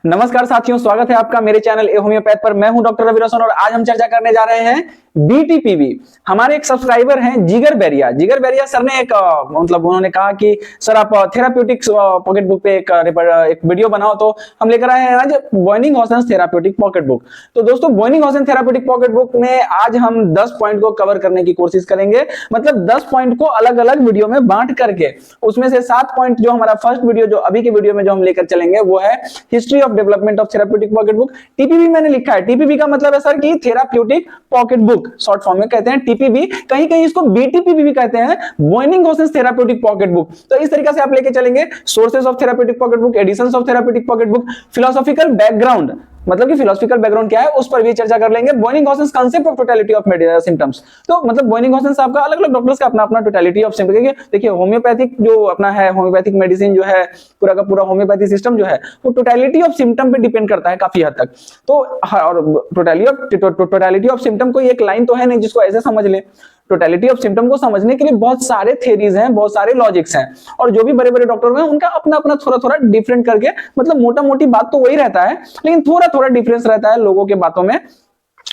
नमस्कार साथियों, स्वागत है आपका मेरे चैनल ए होम्योपैथ पर। मैं हूं डॉक्टर रवि रोशन और आज हम चर्चा करने जा रहे हैं बीटीपीवी। हमारे एक सब्सक्राइबर हैं जिगर बैरिया सर ने मतलब उन्होंने कहा कि सर आप थेराप्यूटिक पॉकेट बुक पे एक वीडियो बनाओ, तो हम लेकर आए हैं आज बोइनिंगहॉसन थेराप्यूटिक पॉकेट बुक। तो दोस्तों, बोइनिंगहॉसन थेराप्यूटिक पॉकेट बुक में आज हम 10 पॉइंट को कवर करने की कोशिश करेंगे। मतलब 10 पॉइंट को अलग अलग वीडियो में बांट करके उसमें से 7 पॉइंट जो हमारा फर्स्ट वीडियो, जो अभी के वीडियो में जो हम लेकर चलेंगे, वो है history of development of therapeutic pocket book. TPB मैंने लिखा है। टीपीबी का मतलब है सर कि therapeutic pocket book, short form में कहते हैं टीपीबी। कहीं कहीं इसको बीटीपीबी भी कहते हैं, बोइनिंगहॉसन थेराप्यूटिक पॉकेट बुक। तो इस तरीके से आप लेके चलेंगे sources of therapeutic pocket book, editions of therapeutic pocket book, philosophical background, मतलब कि फिलोसॉफिकल बैकग्राउंड क्या है उस पर भी चर्चा कर लेंगे। Boenninghausen concept of totality of symptoms. तो मतलब बोइनिंगहॉसन साहब का अलग अलग डॉक्टर्स का अपना अपना टोटलिटी ऑफ सिम्टम्स। देखिए होम्योपैथिक जो अपना है, होम्योपैथिक मेडिसिन जो है, पूरा का पूरा होम्योपैथी सिस्टम जो है वो टोटलिटी ऑफ सिम्टम पे डिपेंड करता है काफी हद तक। तो और टोटलिटी ऑफ सिम्टम कोई एक लाइन तो है नहीं जिसको ऐसे समझ ले। टोटलिटी ऑफ सिम्टम को समझने के लिए बहुत सारे थ्योरीज हैं, बहुत सारे लॉजिक्स हैं, और जो भी बड़े बड़े डॉक्टर हैं उनका अपना अपना थोड़ा थोड़ा डिफरेंट करके, मतलब मोटा मोटी बात तो वही रहता है लेकिन थोड़ा थोड़ा डिफरेंस रहता है लोगों के बातों में।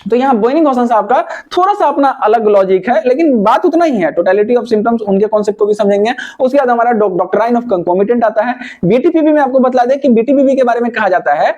तो यहाँ बोइनिंगहॉसन साहब का थोड़ा सा अपना अलग लॉजिक है, लेकिन बात उतना ही है। टोटलिटी ऑफ सिम्टम्स, उनके कॉन्सेप्ट को भी समझेंगे। उसके बाद हमारा डॉक्ट्राइन ऑफ कंकोमिटेंट आता है। बीटीपीवी में आपको बता दें कि बीटीपीवी के बारे में कहा जाता है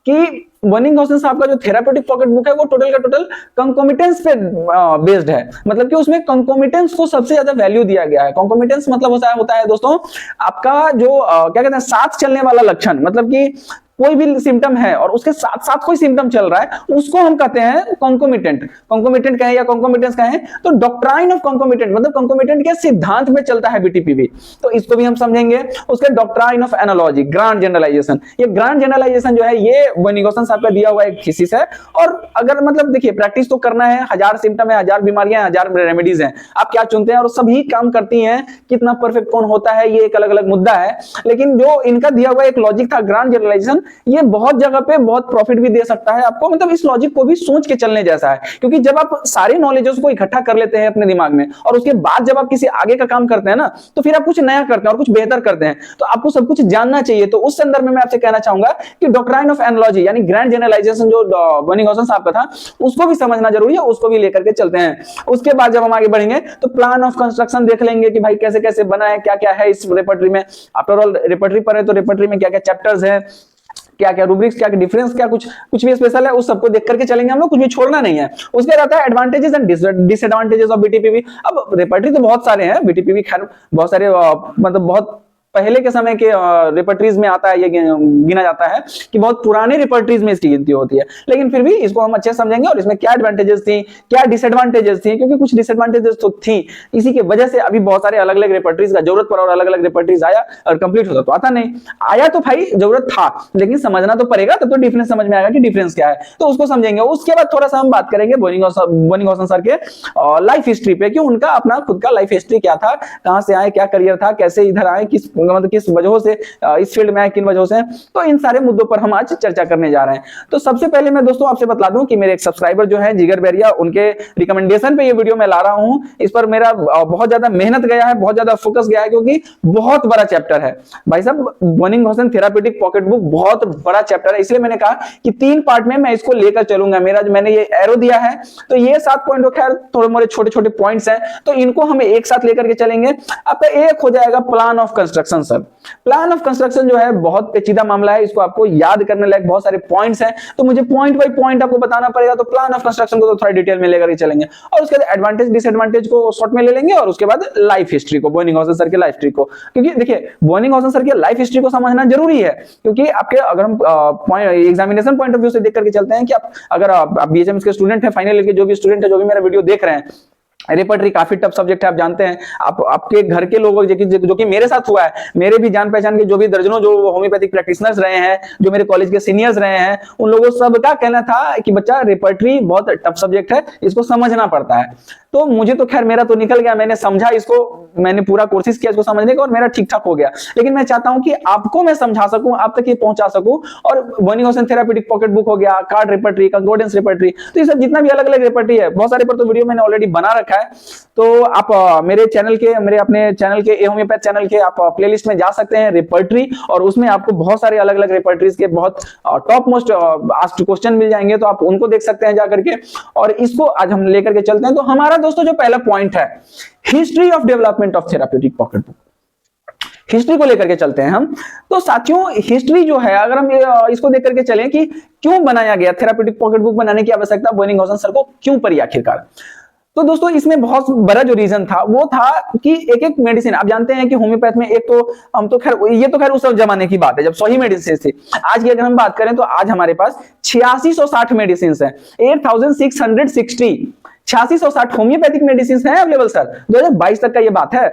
कि बोइनिंगहॉसन साहब का जो थेराप्यूटिक पॉकेट बुक है वो टोटल का टोटल कंकोमिटेंस पे बेस्ड है। मतलब कि उसमें कंकोमिटेंस को सबसे ज्यादा वैल्यू दिया गया है। कंकोमिटेंस मतलब होता है दोस्तों आपका जो क्या कहते हैं, साथ चलने वाला लक्षण। मतलब कि कोई भी सिम्टम है और उसके साथ साथ कोई सिम्टम चल रहा है, उसको हम कहते हैं कंकोमिटेंट। कंकोमिटेंट कहें या कंकोमिटेंस कहें, तो डॉक्ट्राइन ऑफ कंकोमिटेंट, मतलब कंकोमिटेंट के सिद्धांत में चलता है बीटीपीवी, तो इसको भी हम समझेंगे। उसके doctrine of analogy, grand generalisation. ये ग्रांड जनरलाइजेशन जो है ये बोइनिंगहॉसन साहब का दिया हुआ एक थीसिस है। और अगर मतलब देखिए प्रैक्टिस तो करना है, 1000 सिम्टम है, 1000 बीमारियां, 1000 रेमेडीज हैं, आप क्या चुनते हैं और सभी काम करती हैं। कितना परफेक्ट कौन होता है ये एक अलग अलग मुद्दा है, लेकिन जो इनका दिया हुआ एक लॉजिक था ग्रांड जनरलाइजेशन, ये बहुत जगह पे बहुत प्रॉफिट भी दे सकता है आपको। मतलब इस लॉजिक को भी सोच के चलने जैसा है, क्योंकि जब आप सारे नॉलेजेस को इकट्ठा कर लेते हैं अपने दिमाग में और उसके बाद जब आप किसी आगे का काम करते हैं ना, तो फिर आप कुछ नया करते हैं और कुछ बेहतर करते हैं, तो आपको सब कुछ जानना चाहिए। तो उस संदर्भ में मैं आपसे कहना चाहूंगा कि डॉक्ट्राइन ऑफ एनालॉजी यानी ग्रैंड जनरलाइजेशन जो बोइनिंगहॉसन साहब का था, उसको भी समझना जरूरी है, उसको भी लेकर के चलते हैं। उसके बाद जब हम आगे बढ़ेंगे तो प्लान ऑफ कंस्ट्रक्शन देख लेंगे कि भाई कैसे कैसे बना है, क्या क्या है इस रेपर्टरी में। आफ्टर ऑल रेपर्टरी पर है तो रेपर्टरी में क्या क्या चैप्टर्स है, क्या क्या रूब्रिक्स, क्या क्या डिफरेंस, क्या कुछ भी स्पेशल है, उस सबको देख करके चलेंगे हम लोग, कुछ भी छोड़ना नहीं है। उसके बाद आता है एडवांटेजेस एंड डिसएडवांटेजेस ऑफ बीटीपीवी। अब रेपर्टरी तो बहुत सारे हैं, बीटीपीवी खैर बहुत सारे मतलब बहुत पहले के समय के रेपर्टरीज में आता है, ये गिना जाता है कि बहुत पुराने रेपर्टरीज में इसकी गिनती होती है, लेकिन फिर भी इसको हम अच्छे से समझेंगे और इसमें क्या एडवांटेजेस थी, क्या डिसएडवांटेजेस थी, क्योंकि कुछ डिसएडवांटेजेस तो थी। इसी की वजह से अभी बहुत सारे अलग अलग रेपर्टरीज का जरूरत पड़ा और अलग अलग रेपर्टरीज आया और कंप्लीट होता तो आता नहीं। आया तो भाई जरूरत था, लेकिन समझना तो पड़ेगा, तब तो डिफरेंस समझ में आएगा कि डिफरेंस क्या है, तो उसको समझेंगे। उसके बाद थोड़ा सा हम बात करेंगे बोइनिंगहॉसन सर के लाइफ हिस्ट्री पे, कि उनका अपना खुद का लाइफ हिस्ट्री क्या था, कहां से आए, क्या करियर था, कैसे इधर आए, किस वजहों से इस फील्ड में आए, किन वजहों से। तो इन सारे मुद्दों पर हम आज चर्चा करने जा रहे हैं। तो सबसे पहले मैं दोस्तों आपसे बता दूं कि मेरे एक सब्सक्राइबर जो है जिगर बैरिया, उनके रिकमेंडेशन पे ये वीडियो मैं ला रहा हूं। इस पर मेरा बहुत ज्यादा मेहनत गया है, बहुत ज्यादा फोकस गया है, क्योंकि बहुत बड़ा चैप्टर है भाई साहब। बोइनिंगहॉसन थेराप्यूटिक पॉकेट बुक बहुत बड़ा चैप्टर है, इसलिए मैंने कहा कि 3 पार्ट में मैं इसको लेकर चलूंगा। मेरा जो मैंने ये एरो दिया है, तो ये 7 पॉइंट खैर थोड़े मोड़े छोटे छोटे पॉइंट्स हैं, तो इनको हम एक साथ लेकर के चलेंगे। आपका एक हो जाएगा plan of construction. Sir plan of construction जो है बहुत पेचीदा मामला है, इसको आपको याद करने लायक बहुत सारे पॉइंट्स हैं, तो मुझे पॉइंट बाय पॉइंट आपको बताना पड़ेगा। तो प्लान ऑफ कंस्ट्रक्शन को तो थोड़ा डिटेल में लेकर के चलेंगे, और उसके बाद एडवांटेज डिसएडवांटेज को शॉर्ट में ले लेंगे, और उसके बाद लाइफ हिस्ट्री को, बोइनिंगहॉसन सर की लाइफ हिस्ट्री को। क्योंकि देखिए बोइनिंगहॉसन सर की लाइफ हिस्ट्री को समझना जरूरी है, क्योंकि आपके अगर हम एग्जामिनेशन पॉइंट ऑफ व्यू से देख करके चलते हैं कि अगर आप बीएचएमएस के स्टूडेंट है, फाइनल ईयर के जो भी स्टूडेंट है, जो भी मेरा वीडियो देख रहे हैं, रेपर्टरी काफी टफ सब्जेक्ट है, आप जानते हैं। आपके घर के लोग जो कि मेरे साथ हुआ है, मेरे भी जान पहचान के जो भी दर्जनों जो होम्योपैथिक प्रैक्टिशनर्स रहे हैं, जो मेरे कॉलेज के सीनियर्स रहे हैं, उन लोगों सबका कहना था कि बच्चा रेपर्टरी बहुत टफ सब्जेक्ट है, इसको समझना पड़ता है। तो मुझे तो खैर मेरा तो निकल गया, मैंने समझा इसको, मैंने पूरा कोशिश किया इसको समझने का और मेरा ठीक ठाक हो गया। लेकिन मैं चाहता हूं कि आपको मैं समझा सकूं, आप तक ये पहुंचा सकूं। और बर्निंग हॉसन थेराप्यूटिक पॉकेट बुक हो गया, कार्ड रिपर्टरी, कंकॉर्डेंस रिपर्टरी, तो ये सब जितना भी अलग अलग रिपर्टरी है, बहुत सारे पर तो वीडियो मैंने ऑलरेडी बना रखा है। तो आप मेरे चैनल के, मेरे अपने चैनल के, ए होम्योपैथ चैनल के आप प्लेलिस्ट में जा सकते हैं रिपर्टरी, और उसमें आपको बहुत सारे अलग अलग रिपर्टरीज के बहुत टॉप मोस्ट आस्क्ड क्वेश्चन मिल जाएंगे, तो आप उनको देख सकते हैं जाकर के। और इसको आज हम लेकर के चलते हैं। तो हमारा दोस्तों जो पहला पॉइंट है, history of development of therapeutic pocket book, history को लेकर के चलते हैं हम। तो साथियों हिस्ट्री जो है, अगर हम इसको देख करके चलें कि क्यों बनाया गया, थेराप्यूटिक पॉकेट बुक बनाने की आवश्यकता बर्निंग हॉसन सर को क्यों पड़ी आखिरकार। तो दोस्तों इसमें बहुत बड़ा जो रीजन था वो था कि एक एक मेडिसिन, आप जानते हैं कि होम्योपैथ में एक तो हम तो खैर ये तो खैर उस जमाने की बात है जब 100 ही मेडिसिन थी। आज की अगर हम बात करें तो आज हमारे पास 8660 मेडिसिन है, 8660, 8660 होम्योपैथिक मेडिसिन है अवेलेबल सर। 2022 तक का ये बात है।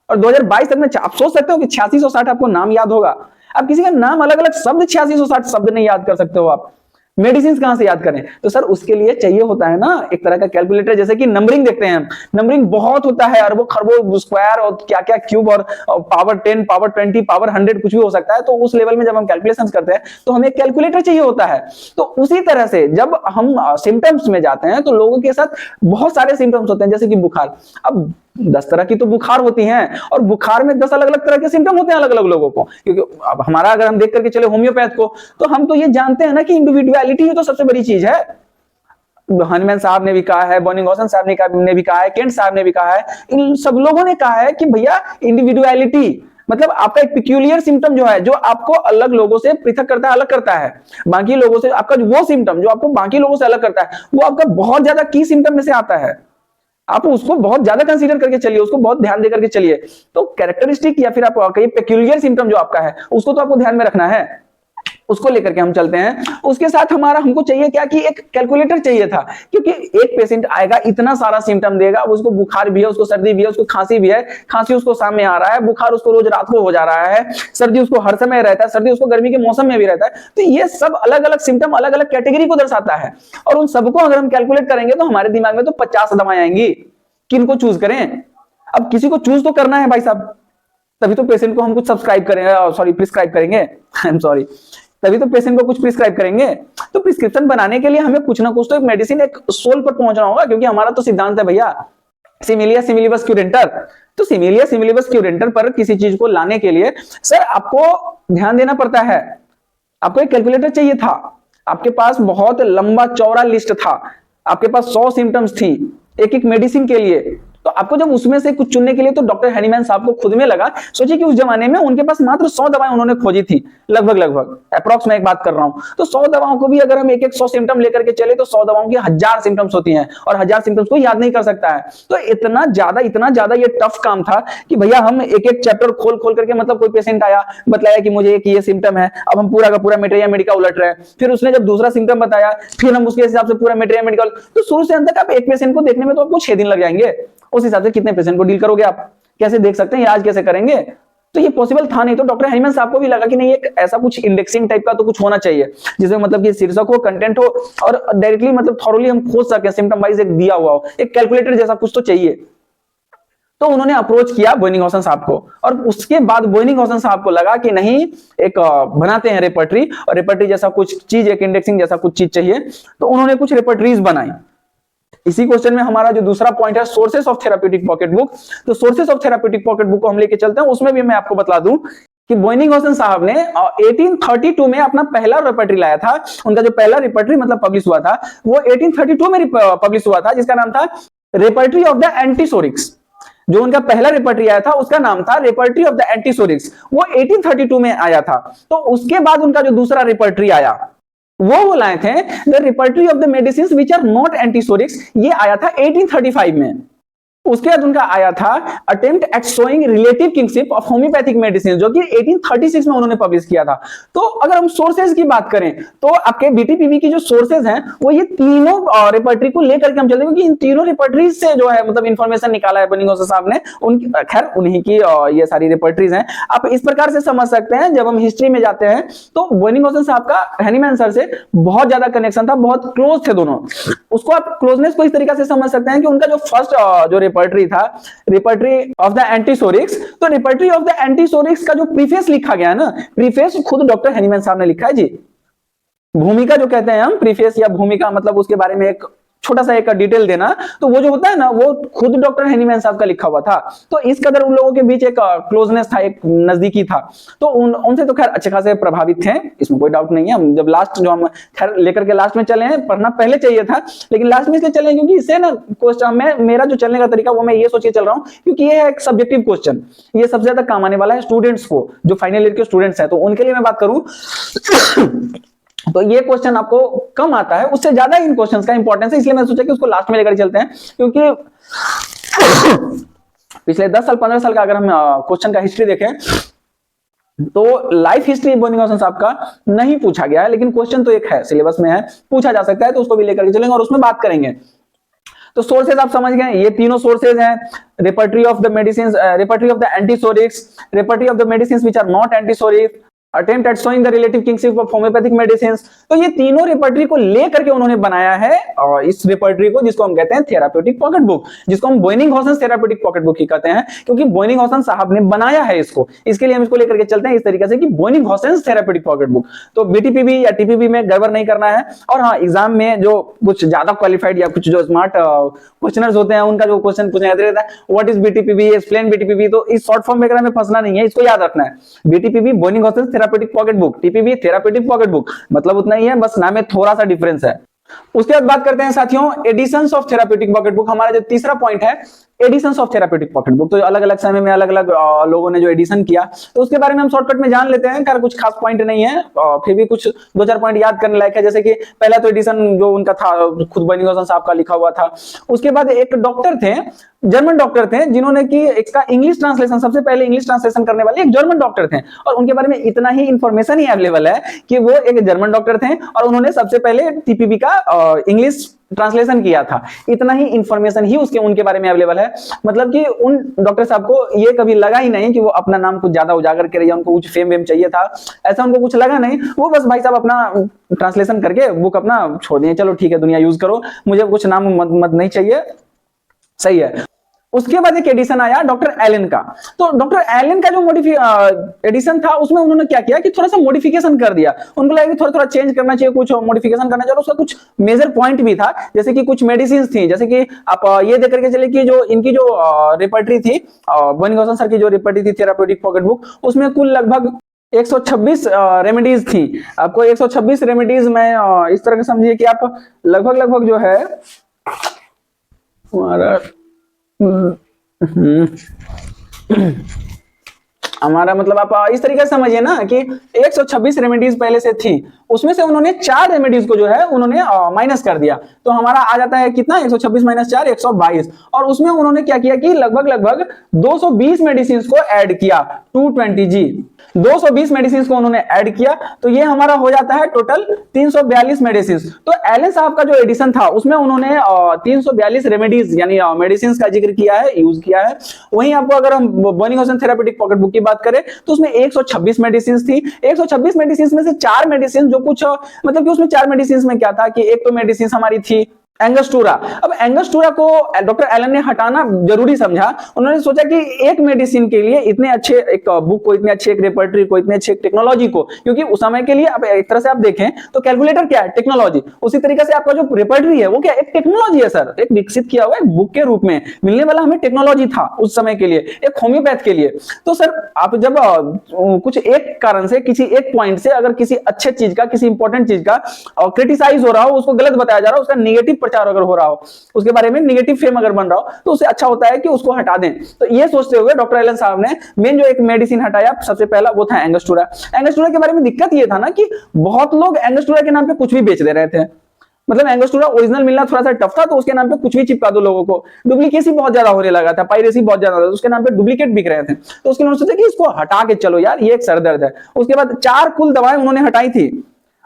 और 2022 तक में आप सोच सकते हो कि 8660 आपको नाम याद होगा। अब किसी का नाम अलग अलग शब्द 8660 शब्द नहीं याद कर सकते हो आप, मेडिसिन कहां से याद करें। तो सर उसके लिए चाहिए होता है ना एक तरह का कैलकुलेटर, जैसे कि नंबरिंग देखते हैं हम, नंबरिंग बहुत होता है, अरबों खरबों स्क्वायर और क्या क्या क्यूब और पावर 10 पावर 20 पावर 100 कुछ भी हो सकता है। तो उस लेवल में जब हम कैलकुलेशंस करते हैं तो हमें कैलकुलेटर चाहिए होता है। तो उसी तरह से जब हम सिम्टम्स में जाते हैं तो लोगों के साथ बहुत सारे सिम्टम्स होते हैं, जैसे कि बुखार। अब 10 तरह की तो बुखार होती हैं, और बुखार में 10 अलग अलग तरह के सिम्टम होते हैं अलग अलग लोगों को। क्योंकि अब हमारा अगर हम देख करके चले होम्योपैथ को, तो हम तो ये जानते हैं ना कि इंडिविजुअलिटी ही तो सबसे बड़ी चीज है। हनीमैन साहब ने भी कहा है, बर्निंग हॉसन साहब ने भी कहा है, केंट साहब ने भी कहा है, इन सब लोगों ने कहा है कि भैया इंडिविजुअलिटी मतलब आपका एक पिक्यूलियर सिम्टम जो है, जो आपको अलग लोगों से पृथक करता है, अलग करता है बाकी लोगों से। आपका वो सिम्टम जो आपको बाकी लोगों से अलग करता है, वो आपका बहुत ज्यादा की सिम्टम में से आता है। आप उसको बहुत ज्यादा कंसीडर करके चलिए, उसको बहुत ध्यान देकर के चलिए। तो कैरेक्टरिस्टिक या फिर आप कहिए पेक्यूलियर सिम्टम जो आपका है, उसको तो आपको ध्यान में रखना है, उसको लेकर के हम चलते हैं। उसके साथ हमको चाहिए क्या कि एक कैलकुलेटर चाहिए था, क्योंकि एक पेशेंट आएगा इतना सारा सिम्टम देगा, उसको बुखार भी है, उसको सर्दी भी है, उसको खांसी भी है, खांसी उसको सामने आ रहा है, बुखार उसको रोज रात को हो जा रहा है, सर्दी उसको हर समय रहता है, सर्दी उसको गर्मी के मौसम में भी रहता है। तो ये सब अलग अलग सिम्टम अलग अलग कैटेगरी को दर्शाता है, और उन सबको अगर हम कैलकुलेट करेंगे तो हमारे दिमाग में तो 50 दवाएं आएंगी। किनको चूज करें? अब किसी को चूज तो करना है भाई साहब, तभी तो पेशेंट को हम कुछ सब्सक्राइब करेंगे, सॉरी प्रिस्क्राइब करेंगे, आई एम सॉरी, तभी तो पेशेंट को कुछ प्रिस्क्राइब करेंगे। तो प्रिस्क्रिप्शन बनाने के लिए हमें कुछ ना कुछ तो एक मेडिसिन, एक सोल पर पहुंचना होगा, क्योंकि हमारा तो सिद्धांत है भैया सिमिलिया सिमिलिबस क्यूरेंटर। तो सिमिलिया सिमिलिबस क्यूरेंटर पर किसी चीज को लाने के लिए सर आपको ध्यान देना पड़ता है। आपको एक कैलकुलेटर चाहिए था, आपके पास बहुत लंबा चौड़ा लिस्ट था, आपके पास 100 सिम्टम्स थी एक एक मेडिसिन के लिए। तो आपको जब उसमें से कुछ चुनने के लिए, तो डॉक्टर हनीमैन साहब को खुद में लगा, सोचिए कि उस जमाने में उनके पास मात्र 100 दवाएं उन्होंने खोजी थी, लगभग अप्रॉक्स मैं एक बात कर रहा हूं। तो 100 दवाओं को भी अगर हम एक एक 100 सिम्टम लेकर के चले तो 100 दवाओं की 1000 सिम्टम्स होती हैं, और 1000 सिम्टम्स को याद नहीं कर सकता है। तो इतना ज्यादा ये टफ काम था कि भैया हम एक एक चैप्टर खोल खोल करके, मतलब कोई पेशेंट आया बतलाया कि मुझे एक ये सिम्टम है, अब हम पूरा का पूरा मेटेरिया मेडिका उलट रहे हैं। फिर उसने जब दूसरा सिम्टम बताया, फिर हम उसके हिसाब से पूरा मेटेरिया मेडिकल। तो शुरू से अंत तक आप एक पेशेंट को देखने में तो आपको 6 दिन लग जाएंगे। उस हिसाब से कितने पेशेंट को डील करोगे आप, कैसे देख सकते हैं, इलाज कैसे करेंगे? तो ये पॉसिबल था नहीं। तो डॉक्टर हनीमैन साहब को भी लगा कि नहीं, एक ऐसा कुछ इंडेक्सिंग टाइप का तो कुछ होना चाहिए, जिसमें मतलब कि शीर्षक हो, कंटेंट हो, और डायरेक्टली मतलब थॉरोली हम खोज सके, सिम्टम वाइज एक दिया हुआ हो, एक कैलकुलेटर जैसा कुछ तो चाहिए। तो उन्होंने अप्रोच किया बर्निंग हॉसन साहब को, और उसके बाद बर्निंग हॉसन साहब को लगा कि नहीं, एक बनाते हैं रेपर्टरी, और रेपर्टरी जैसा कुछ चीज, एक इंडेक्सिंग जैसा कुछ चीज चाहिए। तो उन्होंने कुछ रेपर्टरीज बनाई। इसी क्वेश्चन में हमारा जो दूसरा पॉइंट है, sources of therapeutic pocket book. तो sources of therapeutic pocket book को हम लेके चलते हैं। उसमें भी मैं आपको बता दूं कि बर्निंग हॉसन साहब ने 1832 में अपना पहला रेपर्टरी लाया था। उनका जो पहला रेपर्टरी मतलब पब्लिश हुआ था, वो 1832 में पब्लिश हुआ था, जिसका नाम था रेपर्टरी ऑफ द एंटीसोरिक्स। जो उनका पहला रेपर्टरी आया था उसका नाम था रेपर्टरी ऑफ द एंटीसोरिक्स, वो 1832 में आया था। तो उसके बाद उनका जो दूसरा रेपर्टरी आया वो लाए थे the repertory of the medicine which are not antipsorics, ये आया था 1835 में। उसके बाद उनका आया था attempt at showing relative kingship of homoeopathic medicine, जो कि 1836 में उन्होंने पब्लिश किया था। तो अगर हम सोर्सेज की बात करें तो आपके बीटीपीवी की जो सोर्सेज हैं वो ये तीनों रिपर्टरी को लेकर के हम चलते हैं, क्योंकि इन तीनों रिपर्टरीज से जो है मतलब इंफॉर्मेशन निकाला है बर्निंघाउसेन साहब ने, उनकी खैर उन्हीं की ये सारी रिपर्टरीज हैं। आप इस प्रकार से समझ सकते हैं, जब हम हिस्ट्री में जाते हैं तो बर्निंघाउसेन साहब का हैनीमैन सर से बहुत ज्यादा कनेक्शन था, बहुत क्लोज थे दोनों। उसको आप क्लोजनेस को इस तरीके से समझ सकते हैं कि उनका जो फर्स्ट जो रिपर्टरी था, रिपर्टरी ऑफ द एंटीसोरिक्स, तो रिपर्टरी ऑफ द एंटीसोरिक्स का जो प्रीफेस लिखा गया है ना, प्रीफेस खुद डॉक्टर हैनीमैन साहब ने लिखा है जी। भूमिका जो कहते हैं हम, प्रीफेस या भूमिका, मतलब उसके बारे में एक छोटा सा एक डिटेल देना, तो वो जो होता है ना वो खुद डॉक्टर हैनीमैन साहब का लिखा हुआ था। तो इस कदर उन लोगों के बीच एक क्लोजनेस था, एक नजदीकी था, तो उनसे तो खैर अच्छे खासे प्रभावित थे, इसमें कोई डाउट नहीं है। हम जब लास्ट जो हम खैर लेकर के लास्ट में चले हैं, पढ़ना पहले चाहिए था लेकिन लास्ट में इसलिए चले हैं क्योंकि इससे ना क्वेश्चन में मेरा जो चलने का तरीका वो मैं ये सोच के चल रहा हूँ, क्योंकि ये है एक सब्जेक्टिव क्वेश्चन, ये सबसे ज्यादा काम आने वाला है स्टूडेंट्स को, जो फाइनल ईयर के स्टूडेंट्स हैं, तो उनके लिए मैं बात करूं तो ये क्वेश्चन आपको कम आता है, उससे ज्यादा इन क्वेश्चंस का इंपॉर्टेंस है, इसलिए मैं सोचा कि उसको लास्ट में लेकर चलते हैं। क्योंकि पिछले 10 साल 15 साल का अगर हम क्वेश्चन का हिस्ट्री देखें तो लाइफ हिस्ट्री बर्निंघाउसेन साहब का नहीं पूछा गया है, लेकिन क्वेश्चन तो एक है, सिलेबस में है, पूछा जा सकता है, तो उसको भी लेकर के चलेंगे और उसमें बात करेंगे। तो सोर्सेज आप समझ गए, ये तीनों सोर्सेज हैं, repertory of the medicine, repertory of the antipsorics, repertory of the medicine which are not antipsoric, attempt at showing the relative kingship of homoeopathic medicine. तो ये तीनों रिपर्टरी को लेकर के उन्होंने बनाया है और इस रिपर्टरी को, जिसको हम कहते हैं थेराप्यूटिक पॉकेट बुक, जिसको हम बर्निंघाउसेन थेराप्यूटिक पॉकेट बुक ही कहते हैं, क्योंकि बर्निंघाउसेन साहब ने बनाया है इसको, इसके लिए हम इसको लेकर के चलते हैं इस तरीके से कि बर्निंघाउसेन थेराप्यूटिक पॉकेट बुक। तो बीटीपीवी या टीपीवी में गड़बड़ नहीं करना है। और हाँ, एग्जाम में जो कुछ ज्यादा क्वालिफाइड या कुछ जो स्मार्ट क्वेश्चनर्स होते हैं, उनका जो क्वेश्चन पूछने आता रहता है, व्हाट इज बीटीपीवी, एक्सप्लेन बीटीपीवी, तो इस शॉर्ट फॉर्म वगैरह में फंसना नहीं है, इसको याद रखना है। BTPB Boenninghausen therapeutic pocket book, TPB therapeutic pocket book, मतलब उतना ही है, बस नाम में थोड़ा सा डिफरेंस है। उसके बाद बात करते हैं साथियों editions of therapeutic pocket book. हमारा जो तीसरा पॉइंट है editions of therapeutic pocket book, तो अलग अलग समय में अलग अलग लोगों ने जो एडिशन किया, तो उसके बारे में हम शॉर्टकट में जान लेते हैं। कुछ खास पॉइंट नहीं है, फिर भी कुछ 2-4 पॉइंट याद करने लायक है। जैसे कि पहला तो एडिशन जो उनका था खुद बर्निंघाउसेन साहब का लिखा हुआ था। उसके बाद एक डॉक्टर थे, जर्मन डॉक्टर थे, जिन्होंने की इसका इंग्लिश ट्रांसलेशन, सबसे पहले इंग्लिश ट्रांसलेशन करने वाले एक जर्मन डॉक्टर थे, और उनके बारे में इतना ही इंफॉर्मेशन ही अवेलेबल है कि वो एक जर्मन डॉक्टर थे और उन्होंने सबसे पहले टीपीवी का इंग्लिश ट्रांसलेशन किया था। इतना ही इंफॉर्मेशन ही उसके उनके बारे में अवेलेबल है। मतलब कि उन डॉक्टर साहब को ये कभी लगा ही नहीं कि वो अपना नाम कुछ ज्यादा उजागर करे या उनको कुछ फेम वेम चाहिए था, ऐसा उनको कुछ लगा नहीं। वो बस भाई साहब अपना ट्रांसलेशन करके बुक अपना छोड़ दिए, चलो ठीक है दुनिया यूज करो, मुझे कुछ नाम मत नहीं चाहिए, सही है। उसके बाद एक एडिशन आया डॉक्टर एलन का। तो डॉक्टर एलन का जो एडिशन था उसमें उन्होंने क्या किया कि थोड़ा सा मॉडिफिकेशन कर दिया। उनको लगा कि थोड़ा थोड़ा चेंज करना चाहिए, कुछ मॉडिफिकेशन करना चाहिए। उसका कुछ मेजर पॉइंट भी था, जैसे कि कुछ मेडिसिन थी, जैसे कि आप ये देख करके चले कि जो इनकी जो रिपर्टरी थी, बर्निंघाउसेन सर की जो रिपर्टरी थी थेराप्यूटिक पॉकेट बुक, उसमें कुल लगभग 126 रेमेडीज थी। आपको 126 रेमेडीज में इस तरह से समझिए कि आप लगभग जो है हमारा मतलब आप इस तरीके से समझिए ना कि 126 रेमेडीज पहले से थी, उसमें से उन्होंने 4 रेमेडीज को जो है उन्होंने माइनस कर दिया, तो हमारा आ जाता है कितना 126 माइनस 4 122। और उसमें उन्होंने क्या किया कि लगभग 220 मेडिसिन को ऐड किया, 220 जी 220 मेडिसिन को उन्होंने ऐड किया, तो ये हमारा हो जाता है टोटल 342 मेडिसिन। तो एलन साहब का जो एडिशन था उसमें उन्होंने 342 रेमेडीज यानी मेडिसिन का जिक्र किया है, यूज किया है। वहीं आपको अगर हम बर्निंघाउसेन थेराप्यूटिक पॉकेट बुक की बात करें तो उसमें 126 मेडिसिन थी। 126 मेडिसिन में से 4 मेडिसिन जो कुछ मतलब कि उसमें 4 मेडिसिन में क्या था कि एक तो मेडिसिन हमारी थी एंगस्टूरा। अब एंगस्टूरा को डॉक्टर एलन ने हटाना जरूरी समझा। उन्होंने सोचा कि एक मेडिसिन के लिए इतने अच्छे एक बुक को, इतने अच्छे एक रेपर्टरी को, इतने अच्छे टेक्नोलॉजी को, क्योंकि उस समय के लिए अब एक तरह से आप देखें तो कैलकुलेटर क्या है, टेक्नोलॉजी। उसी तरीके से आपका जो रेपर्टरी है वो क्या एक टेक्नोलॉजी है सर, एक विकसित किया हुआ एक बुक के रूप में मिलने वाला हमें टेक्नोलॉजी था उस समय के लिए, एक होम्योपैथ के लिए। तो सर आप जब कुछ एक कारण से, किसी एक पॉइंट से अगर किसी अच्छे चीज का, किसी इंपॉर्टेंट चीज का क्रिटिसाइज हो रहा हो, उसको गलत बताया जा रहा हो, उसका नेगेटिव प्रचार अगर हो रहा हो, उसके बारे में नेगेटिव फेम अगर बन रहा हो, तो उससे अच्छा होता है कि उसको हटा दें। तो ये सोचते हुए डॉक्टर एलन साहब ने मेन जो एक मेडिसिन हटाया, सबसे पहला वो था एंगस्टूरा। एंगस्टूरा के बारे में दिक्कत ये था ना कि बहुत लोग एंगस्टूरा के नाम पे कुछ भी बेच दे रहे थे। मतलब एंगोस्टुरा ओरिजिनल मिलना थोड़ा सा टफ था, तो उसके नाम पे कुछ भी चिपका दो लोगों को। डुप्लीकेसी बहुत ज्यादा होने लगा था, पायरेसी बहुत ज्यादा था, उसके नाम पे डुप्लीकेट बिक रहे थे, तो उसके उन्होंने सोचा कि इसको हटा के चलो यार, ये एक सरदर्द है। उसके बाद 4 कुल दवाएं उन्होंने हटाई थी।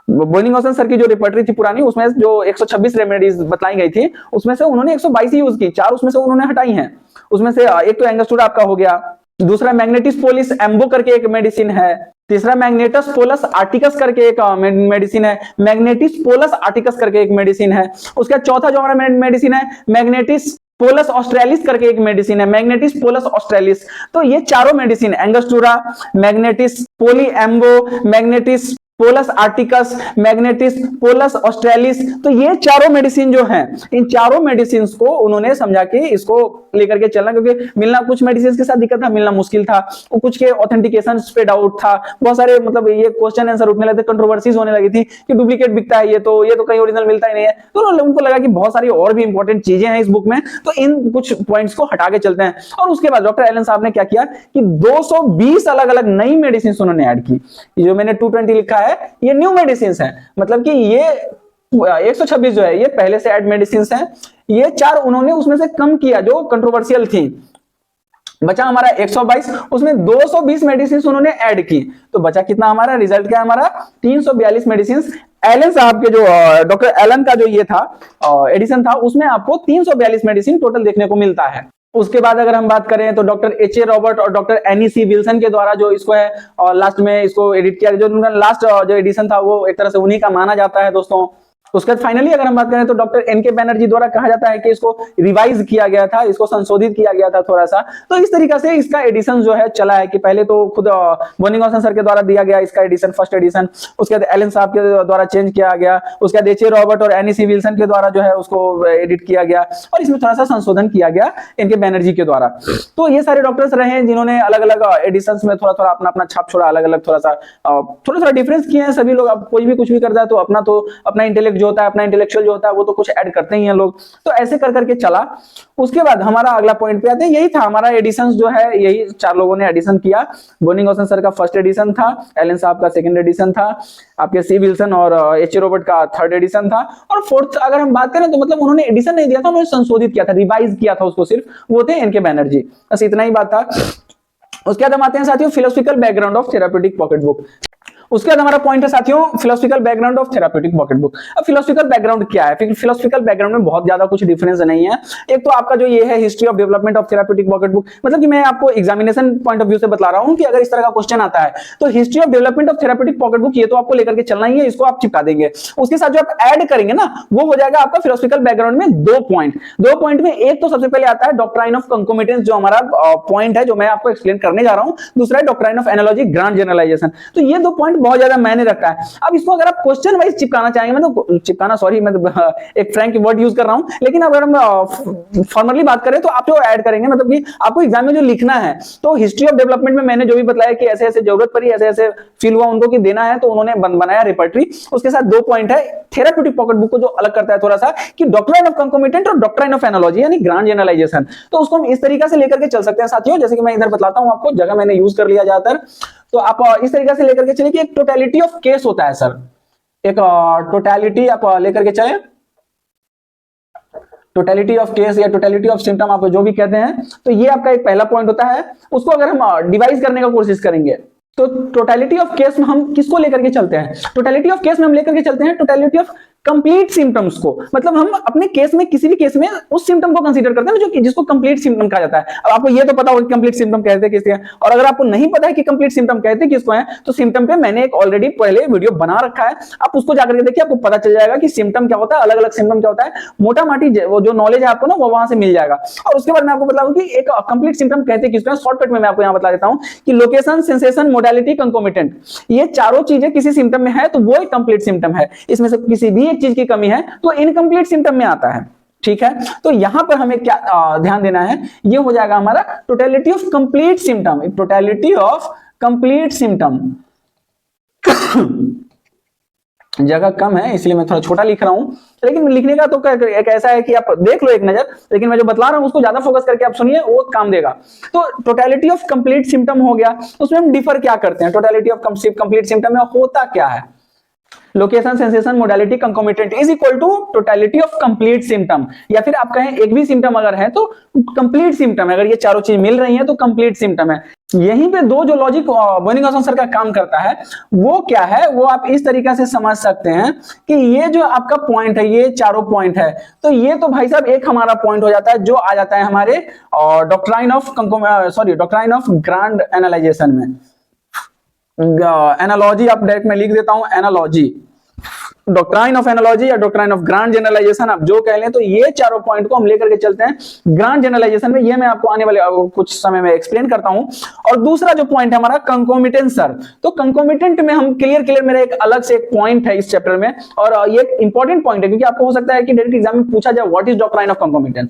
बोर्निंगहॉसन सर की जो रिपर्टरी थी पुरानी, उसमें जो 126 रेमेडीज बताई गई थी, उसमें से उन्होंने 122 यूज की, 4 उसमें से उन्होंने हटाई हैं। उसमें से एक तो एंगोस्टुरा आपका हो गया, दूसरा मैग्नेटिस पोलिस एम्बो करके एक मेडिसिन है, तीसरा मैग्नेटस पोलस आर्टिकस करके एक मेडिसिन है, मैग्नेटिस पोलस आर्टिकस करके एक मेडिसिन है। उसका चौथा जो हमारा मेडिसिन है मैग्नेटिस पोलस ऑस्ट्रेलिस करके एक मेडिसिन है, मैग्नेटिस पोलस ऑस्ट्रेलिस। तो ये चारों मेडिसिन एंगोस्टुरा, मैग्नेटिस पोली एम्बो, मैग्नेटिस पोलस आर्टिकस, मैग्नेटिस पोलस ऑस्ट्रेलिस, तो ये चारों मेडिसिन जो हैं, इन चारों मेडिसिन को उन्होंने समझा कि इसको लेकर के चलना, क्योंकि मिलना कुछ मेडिसिन के साथ दिक्कत था, मिलना मुश्किल था, कुछ के ऑथेंटिकेशन पे डाउट था, बहुत सारे मतलब ये क्वेश्चन आंसर उठने लगे थे, कंट्रोवर्सीज होने लगी थी कि डुप्लीकेट बिकता है, ये तो कहीं ओरिजिनल मिलता ही नहीं है। तो उनको लगा कि बहुत सारी और भी इंपॉर्टेंट चीजें हैं इस बुक में, तो इन कुछ पॉइंट्स को हटा के चलते हैं। और उसके बाद डॉक्टर एलन साहब ने क्या किया कि 220 अलग अलग नई मेडिसिन उन्होंने ऐड की। जो मैंने 220 लिखा है ये न्यू मेडिसिन है, मतलब कि ये 126 जो है ये पहले से ऐड मेडिसिन हैं, ये 4 उन्होंने उसमें से कम किया जो कंट्रोवर्शियल थी। बचा हमारा 122, उसमें 220 मेडिसिन उन्होंने ऐड की, तो बचा कितना हमारा, रिजल्ट क्या है हमारा 342 मेडिसिन। एलन साहब के जो डॉक्टर एलन का जो ये था एडिशन था, उसमें आपको 342 मेडिसिन टोटल देखने को मिलता है। उसके बाद अगर हम बात करें तो डॉक्टर एच ए रॉबर्ट और डॉक्टर एनी सी विल्सन के द्वारा जो इसको है और लास्ट में इसको एडिट किया, जो लास्ट जो एडिशन था वो एक तरह से उन्हीं का माना जाता है दोस्तों। उसके बाद फाइनली अगर हम बात करें तो डॉक्टर एनके बैनर्जी द्वारा कहा जाता है कि इसको रिवाइज किया गया था, इसको संशोधित किया गया था थोड़ा सा। तो इस तरीके से इसका एडिशन जो है चला है कि पहले तो खुद बोर्निंगहॉसन सर के द्वारा दिया गया इसका एडिशन, फर्स्ट एडिशन, उसके बाद एलन साहब के द्वारा चेंज किया गया, उसके बाद एच ए रॉबर्ट और एनी सी विल्सन के द्वारा जो है उसको एडिट किया गया और इसमें थोड़ा सा संशोधन किया गया एनके बैनर्जी के द्वारा। तो ये सारे डॉक्टर्स रहे हैं जिन्होंने अलग अलग एडिशंस में थोड़ा थोड़ा अपना अपना छाप छोड़ा, अलग अलग थोड़ा थोड़ा डिफरेंस किए हैं सभी लोग। अब कोई भी कुछ भी करता है तो अपना इंटेलेक्ट जो होता है, अपना इंटेलेक्चुअल जो होता है वो तो कुछ ऐड करते ही हैं लोग, तो ऐसे कर करके चला। उसके बाद हमारा अगला पॉइंट पे आते हैं, यही था हमारा एडिशंस जो है, यही 4 लोगों ने एडिशन किया। बोर्निंगहॉसन सर का फर्स्ट एडिशन था, एलन साहब का सेकंड एडिशन था, आपके सी विल्सन और एच ए रॉबर्ट का थर्ड एडिशन था, और फोर्थ अगर हम बात करें तो मतलब उन्होंने एडिशन नहीं दिया था, उन्होंने संशोधित किया था, रिवाइज किया था उसको, सिर्फ वो थे एनके बैनर्जी। बस इतना ही बात था। उसके बाद हम आते हैं साथियों philosophical background of therapeutic pocket book. उसके बाद हमारा पॉइंट है साथियों philosophical background of therapeutic pocket book. अब फिलोसॉफिकल बैकग्राउंड क्या है? फिलोसॉफिकल बैकग्राउंड में बहुत ज्यादा कुछ डिफरेंस नहीं है। एक तो आपका जो ये है history of development of therapeutic pocket book, मतलब कि मैं आपको एग्जामिनेशन पॉइंट ऑफ व्यू से बता रहा हूं कि अगर इस तरह का क्वेश्चन आता है तो history of development of therapeutic pocket book ये तो आपको लेकर के चलना ही है, इसको आप चिपका देंगे। उसके साथ जो आप ऐड करेंगे ना वो हो जाएगा आपका फिलोसॉफिकल बैकग्राउंड में 2 पॉइंट में एक तो सबसे पहले आता है डॉक्ट्राइन ऑफ कंकोमिटेंस, जो हमारा पॉइंट है जो मैं आपको एक्सप्लेन करने जा रहा हूं। दूसरा है doctrine of analogy, grand generalisation. तो ये 2 पॉइंट बहुत ज्यादा मायने रखता है। अब इसको अगर आप क्वेश्चन वाइज चिपकाना चाहेंगे, मतलब चिपकाना सॉरी मैं एक फ्रैंक वर्ड यूज कर रहा हूं, लेकिन अगर हम फॉर्मली बात करें तो आप जो ऐड करेंगे, मतलब कि आपको एग्जाम में जो लिखना है, तो हिस्ट्री ऑफ डेवलपमेंट में मैंने जो भी बताया कि ऐसे ऐसे जरूरत पड़ी, ऐसे ऐसे फील हुआ उनको कि देना है, तो उन्होंने बनाया रिपर्टरी। उसके साथ 2 पॉइंट है थेराप्यूटिक पॉकेट बुक को जो अलग करता है थोड़ा सा, कि डॉक्ट्राइन ऑफ कंकोमिटेंट और डॉक्ट्राइन ऑफ एनालॉजी यानी ग्रांड जनरलाइजेशन। तो उसको हम इस तरीके से लेकर के चल सकते हैं साथियों, जैसे कि मैं इधर बताता हूं आपको, जगह मैंने यूज कर लिया ज्यादातर, तो आप इस तरीके से लेकर के चलिए कि एक टोटलिटी ऑफ केस होता है सर, एक टोटलिटी आप लेकर के चले, टोटलिटी ऑफ केस या टोटलिटी ऑफ सिम्टम आप जो भी कहते हैं, तो ये आपका एक पहला पॉइंट होता है। उसको अगर हम डिवाइड करने का कोशिश करेंगे तो टोटलिटी ऑफ केस में हम किसको लेकर के चलते हैं? टोटलिटी ऑफ केस में हम लेकर के चलते हैं टोटलिटी ऑफ कंप्लीट सिम्टम्स को, मतलब हम अपने केस में किसी भी केस में उस सिम्टम को कंसीडर करते हैं जो जिसको कंप्लीट सिम्टम कहा जाता है। अब आपको ये तो पता होगा कि कंप्लीट सिम्टम कहते किसको हैं, और अगर आपको नहीं पता है कि कंप्लीट सिम्टम कहते किसको हैं, तो सिम्टम पे मैंने एक ऑलरेडी पहले वीडियो बना रखा है, आप उसको जाकर के देखिए, आपको पता चल जाएगा कि सिम्टम क्या होता है, अलग अलग सिम्टम क्या होता है, मोटा माटी वो जो नॉलेज है आपको ना वो वहां से मिल जाएगा। और उसके बाद मैं आपको बताऊं कि एक कंप्लीट सिम्टम कहते किसको हैं, शॉर्टकट में मैं आपको यहाँ बता देता हूँ कि लोकेशन, सेंसेशन, मोडालिटी, कंकोमिटेंट, ये चारों चीजें किसी सिम्टम में है तो वो एक कंप्लीट सिम्टम है। इसमें से किसी भी एक चीज की कमी है तो इनकम्प्लीट सिम्टम में आता है। ठीक है, तो यहां पर हमें क्या ध्यान देना है, ये हो जाएगा हमारा totality of complete symptom, totality of complete symptom. जगह कम है इसलिए मैं थोड़ा छोटा लिख रहा हूं, लेकिन लिखने का तो एक ऐसा है कि आप देख लो एक नजर, लेकिन मैं जो बतला रहा हूं उसको ज्यादा फोकस करके आप सुनिए, वो काम देगा। तो टोटलिटी ऑफ कंप्लीट सिम्टम हो गया, उसमें हम डिफर क्या करते हैं, टोटलिटी ऑफ कंप्लीट सिम्टम में होता क्या है? Location, sensation, modality, concomitant is equal to totality of complete symptom, या फिर आप कहें एक भी सिम्टम अगर है तो कंप्लीट सिम्टम है, अगर ये चारों चीज मिल रही है तो कंप्लीट सिम्टम है। यहीं पे दो जो लॉजिक बोनिंगहॉसन सर का काम करता है वो क्या है, वो आप इस तरीके से समझ सकते हैं कि ये जो आपका पॉइंट है, ये चारों पॉइंट है, तो ये तो भाई साहब एक हमारा पॉइंट हो जाता है जो आ जाता है हमारे डॉक्ट्राइन ऑफ ग्रांड एनालाइजेशन में। एनालॉजी आप डायरेक्ट में लिख देता हूं, एनालॉजी, डॉक्ट्राइन ऑफ एनालॉजी या डॉक्ट्राइन ऑफ ग्रांड जनरलाइजेशन आप जो कह लें, तो ये चारों पॉइंट को हम लेकर के चलते हैं ग्रांड जनरलाइजेशन में। ये मैं आपको आने वाले कुछ समय में एक्सप्लेन करता हूं। और दूसरा जो पॉइंट है हमारा कंकोमिटेंस सर, तो कंकोमिटेंट में हम क्लियर मेरा एक अलग से एक पॉइंट है इस चैप्टर में, और ये एक इंपॉर्टेंट पॉइंट है क्योंकि आपको हो सकता है कि डायरेक्ट एग्जाम में पूछा जाए व्हाट इज डॉक्ट्राइन ऑफ कंकोमिटेंस,